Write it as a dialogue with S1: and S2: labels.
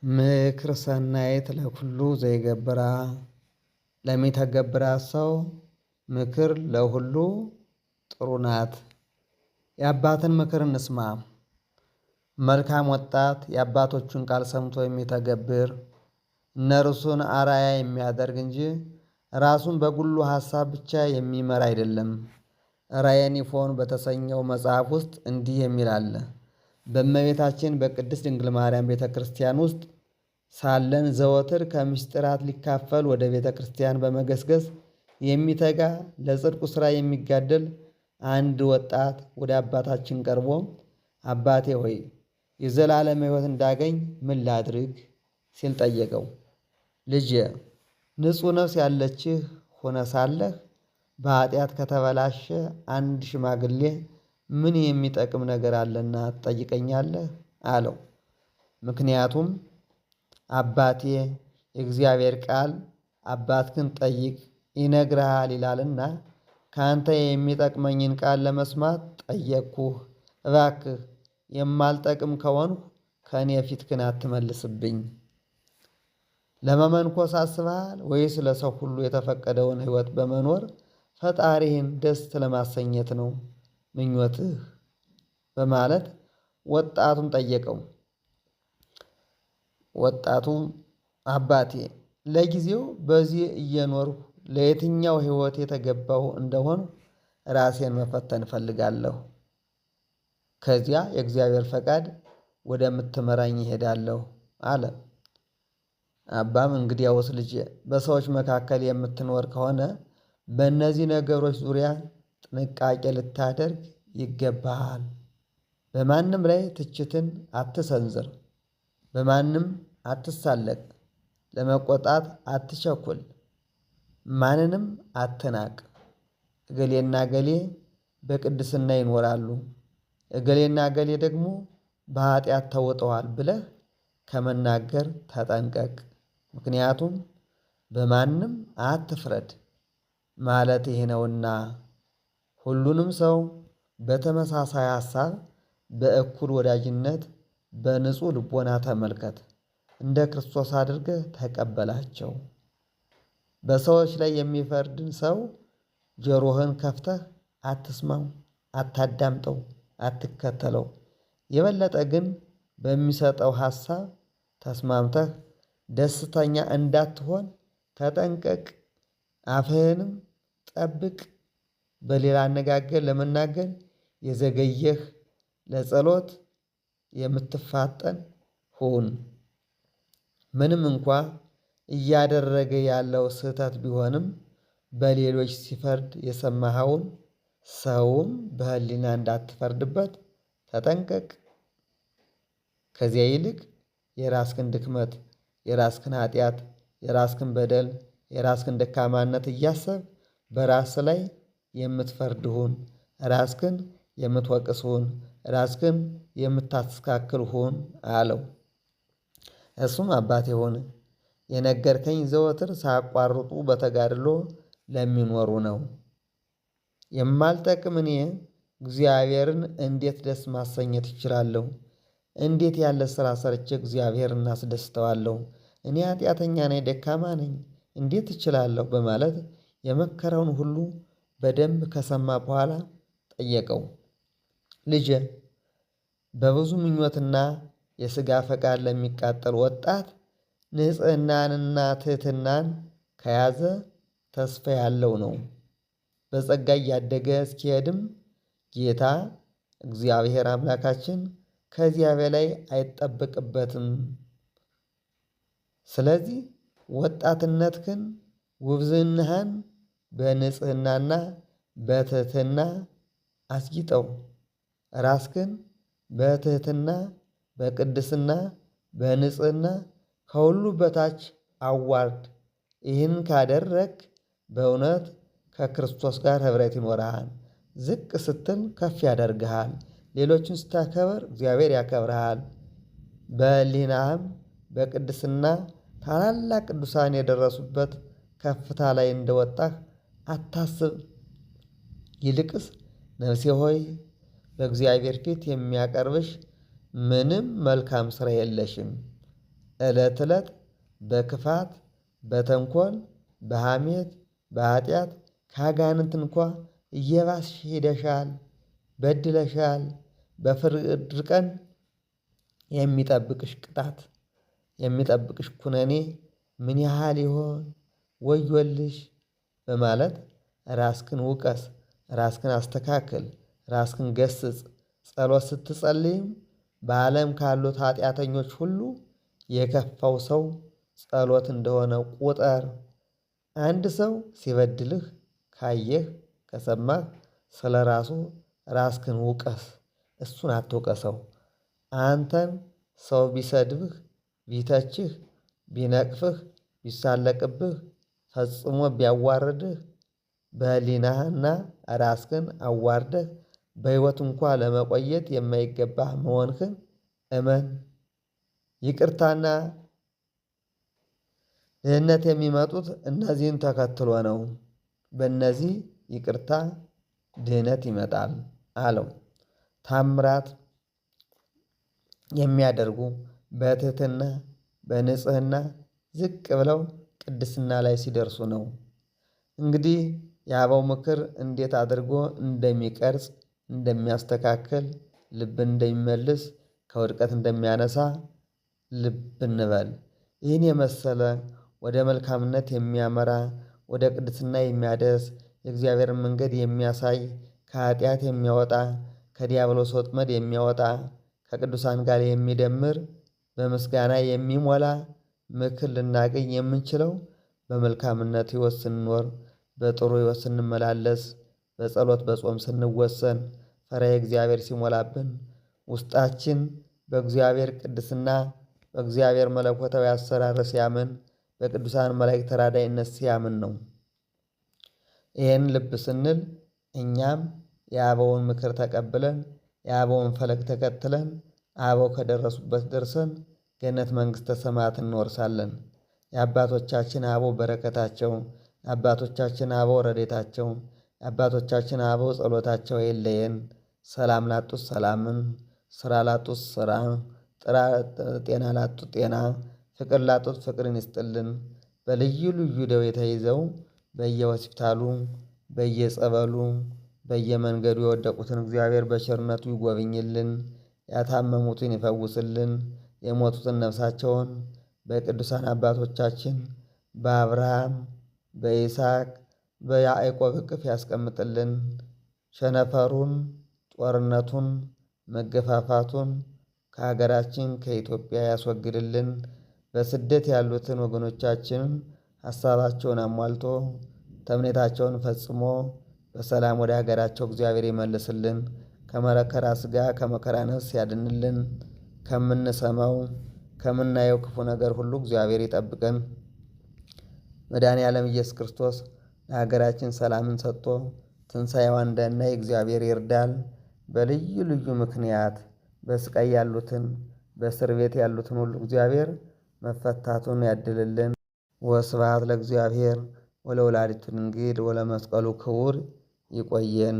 S1: ምክር ሰናይት ለኩሉ ዘይገብራ ለሚተገብራ ሰው ምክር ለሁሉ ጥሩ ናት። የአባትን ምክር እንስማ። መልካም ወጣት የአባቶቹን ቃል ሰምቶ የሚተገብር እነርሱን አራያ የሚያደርግ እንጂ ራሱን በግሉ ሐሳብ ብቻ የሚመራ አይደለም። ራየኒፎን በተሰኘው መጽሐፍ ውስጥ እንዲህ የሚል አለ። በእመቤታችን በቅድስት ድንግል ማርያም ቤተ ክርስቲያን ውስጥ ሳለን ዘወትር ከምስጢራት ሊካፈል ወደ ቤተ ክርስቲያን በመገስገስ የሚተጋ ለጽድቁ ሥራ የሚጋደል አንድ ወጣት ወደ አባታችን ቀርቦ አባቴ ሆይ የዘላለም ሕይወት እንዳገኝ ምን ላድርግ ሲል ጠየቀው። ልጄ ንጹሕ ነፍስ ያለችህ ሆነ ሳለህ በኃጢአት ከተበላሸ አንድ ሽማግሌ ምን የሚጠቅም ነገር አለና ትጠይቀኛለህ አለው። ምክንያቱም አባቴ የእግዚአብሔር ቃል አባትህን ጠይቅ ይነግርሃል ይላልና ካንተ የሚጠቅመኝን ቃል ለመስማት ጠየቅኩህ። እባክህ የማልጠቅም ከሆንሁ ከእኔ ፊትህን አትመልስብኝ። ለመመንኮስ አስበሃል ወይስ ለሰው ሁሉ የተፈቀደውን ሕይወት በመኖር ፈጣሪህን ደስ ለማሰኘት ነው ምኞትህ? በማለት ወጣቱን ጠየቀው። ወጣቱም አባቴ ለጊዜው በዚህ እየኖርሁ ለየትኛው ሕይወት የተገባሁ እንደሆን ራሴን መፈተን እፈልጋለሁ። ከዚያ የእግዚአብሔር ፈቃድ ወደምትመራኝ እሄዳለሁ አለ። አባም እንግዲያውስ ልጄ በሰዎች መካከል የምትኖር ከሆነ በእነዚህ ነገሮች ዙሪያ ጥንቃቄ ልታደርግ ይገባሃል። በማንም ላይ ትችትን አትሰንዝር። በማንም አትሳለቅ። ለመቆጣት አትቸኩል። ማንንም አትናቅ። እገሌና እገሌ በቅድስና ይኖራሉ፣ እገሌና እገሌ ደግሞ በኃጢአት ተውጠዋል ብለህ ከመናገር ተጠንቀቅ። ምክንያቱም በማንም አትፍረድ ማለት ይህ ነውና። ሁሉንም ሰው በተመሳሳይ ሐሳብ በእኩል ወዳጅነት በንጹሕ ልቦና ተመልከት። እንደ ክርስቶስ አድርገህ ተቀበላቸው። በሰዎች ላይ የሚፈርድን ሰው ጆሮህን ከፍተህ አትስማው፣ አታዳምጠው፣ አትከተለው። የበለጠ ግን በሚሰጠው ሐሳብ ተስማምተህ ደስተኛ እንዳትሆን ተጠንቀቅ። አፍህንም ጠብቅ። በሌላ አነጋገር ለመናገር የዘገየህ ለጸሎት የምትፋጠን ሁን። ምንም እንኳ እያደረገ ያለው ስህተት ቢሆንም በሌሎች ሲፈርድ የሰማኸውን ሰውም በሕሊና እንዳትፈርድበት ተጠንቀቅ። ከዚያ ይልቅ የራስህን ድክመት፣ የራስህን ኃጢአት፣ የራስህን በደል፣ የራስህን ደካማነት እያሰብ በራስህ ላይ የምትፈርድ ሁን። ራስህን የምትወቅስ ሁን። ራስህን የምታስተካክል ሁን አለው። እሱም አባቴ ሆነ የነገርከኝ ዘወትር ሳያቋርጡ በተጋድሎ ለሚኖሩ ነው። የማልጠቅም እኔ እግዚአብሔርን እንዴት ደስ ማሰኘት እችላለሁ? እንዴት ያለ ሥራ ሰርቼ እግዚአብሔርን እናስደስተዋለሁ? እኔ ኃጢአተኛ ነኝ፣ ደካማ ነኝ፣ እንዴት እችላለሁ? በማለት የመከረውን ሁሉ በደንብ ከሰማ በኋላ ጠየቀው። ልጄ በብዙ ምኞትና የሥጋ ፈቃድ ለሚቃጠል ወጣት ንጽሕናንና ትሕትናን ከያዘ ተስፋ ያለው ነው። በጸጋ እያደገ እስኪሄድም ጌታ እግዚአብሔር አምላካችን ከዚያ በላይ አይጠበቅበትም። ስለዚህ ወጣትነትህን፣ ውብዝናህን በንጽሕናና በትሕትና አስጊጠው። ራስህን በትሕትና በቅድስና በንጽሕና ከሁሉ በታች አዋርድ። ይህን ካደረግ በእውነት ከክርስቶስ ጋር ኅብረት ይኖርሃል። ዝቅ ስትል ከፍ ያደርግሃል። ሌሎችን ስታከብር እግዚአብሔር ያከብርሃል። በሕሊናህም በቅድስና ታላላቅ ቅዱሳን የደረሱበት ከፍታ ላይ እንደወጣህ አታስብ። ይልቅስ ነፍሴ ሆይ በእግዚአብሔር ፊት የሚያቀርብሽ ምንም መልካም ሥራ የለሽም። ዕለት ዕለት በክፋት በተንኮል በሐሜት በኃጢአት ከአጋንንት እንኳ እየባስሽ ሄደሻል፣ በድለሻል። በፍርድ ቀን የሚጠብቅሽ ቅጣት የሚጠብቅሽ ኩነኔ ምን ያህል ይሆን? ወዮልሽ በማለት ራስክን ውቀስ፣ ራስክን አስተካክል፣ ራስክን ገስጽ። ጸሎት ስትጸልይም በዓለም ካሉት ኃጢአተኞች ሁሉ የከፋው ሰው ጸሎት እንደሆነ ቁጠር። አንድ ሰው ሲበድልህ ካየህ ከሰማህ ስለ ራሱ ራስክን ውቀስ፣ እሱን አትውቀሰው። አንተን ሰው ቢሰድብህ ቢተችህ ቢነቅፍህ ቢሳለቅብህ ፈጽሞ ቢያዋርድህ በህሊናህና ራስክን አዋርደህ በሕይወት እንኳ ለመቆየት የማይገባህ መሆንህን እመን። ይቅርታና ድህነት የሚመጡት እነዚህን ተከትሎ ነው። በእነዚህ ይቅርታ ድህነት ይመጣል አለው። ታምራት የሚያደርጉ በትህትና በንጽህና ዝቅ ብለው ቅድስና ላይ ሲደርሱ ነው። እንግዲህ የአበው ምክር እንዴት አድርጎ እንደሚቀርጽ እንደሚያስተካክል ልብን እንደሚመልስ ከውድቀት እንደሚያነሳ ልብ እንበል። ይህን የመሰለ ወደ መልካምነት የሚያመራ ወደ ቅድስና የሚያደርስ የእግዚአብሔርን መንገድ የሚያሳይ ከኃጢአት የሚያወጣ ከዲያብሎስ ወጥመድ የሚያወጣ ከቅዱሳን ጋር የሚደምር በምስጋና የሚሞላ ምክር ልናገኝ የምንችለው በመልካምነት ሕይወት ስንኖር፣ በጥሩ ሕይወት ስንመላለስ፣ በጸሎት በጾም ስንወሰን፣ ፈሪሃ እግዚአብሔር ሲሞላብን፣ ውስጣችን በእግዚአብሔር ቅድስና በእግዚአብሔር መለኮታዊ አሰራር ሲያምን፣ በቅዱሳን መላእክት ተራዳኢነት ሲያምን ነው። ይህን ልብ ስንል እኛም የአበውን ምክር ተቀብለን የአበውን ፈለግ ተከትለን አበው ከደረሱበት ደርሰን ገነት መንግሥተ ሰማያት እንወርሳለን። የአባቶቻችን አበው በረከታቸው፣ የአባቶቻችን አበው ረድኤታቸው፣ የአባቶቻችን አበው ጸሎታቸው የለየን። ሰላም ላጡት ሰላምን፣ ስራ ላጡት ስራ፣ ጤና ላጡት ጤና፣ ፍቅር ላጡት ፍቅርን ይስጥልን። በልዩ ልዩ ደዌ ተይዘው በየሆስፒታሉ በየጸበሉ በየመንገዱ የወደቁትን እግዚአብሔር በቸርነቱ ይጎብኝልን። ያታመሙትን ይፈውስልን። የሞቱትን ነፍሳቸውን በቅዱሳን አባቶቻችን በአብርሃም በይስሐቅ በያዕቆብ እቅፍ ያስቀምጥልን። ቸነፈሩን፣ ጦርነቱን፣ መገፋፋቱን ከሀገራችን ከኢትዮጵያ ያስወግድልን። በስደት ያሉትን ወገኖቻችንን ሀሳባቸውን አሟልቶ ተምኔታቸውን ፈጽሞ በሰላም ወደ ሀገራቸው እግዚአብሔር ይመልስልን። ከመከራ ሥጋ ከመከራ ነፍስ ያድንልን። ከምንሰማው ከምናየው ክፉ ነገር ሁሉ እግዚአብሔር ይጠብቀን። መድኃኔዓለም ኢየሱስ ክርስቶስ ለሀገራችን ሰላምን ሰጥቶ ትንሣኤዋን እንዳናይ እግዚአብሔር ይርዳል። በልዩ ልዩ ምክንያት በስቃይ ያሉትን በእስር ቤት ያሉትን ሁሉ እግዚአብሔር መፈታቱን ያድልልን። ወስብሐት ለእግዚአብሔር ወለወላዲቱ ድንግል ወለመስቀሉ ክቡር። ይቆየን።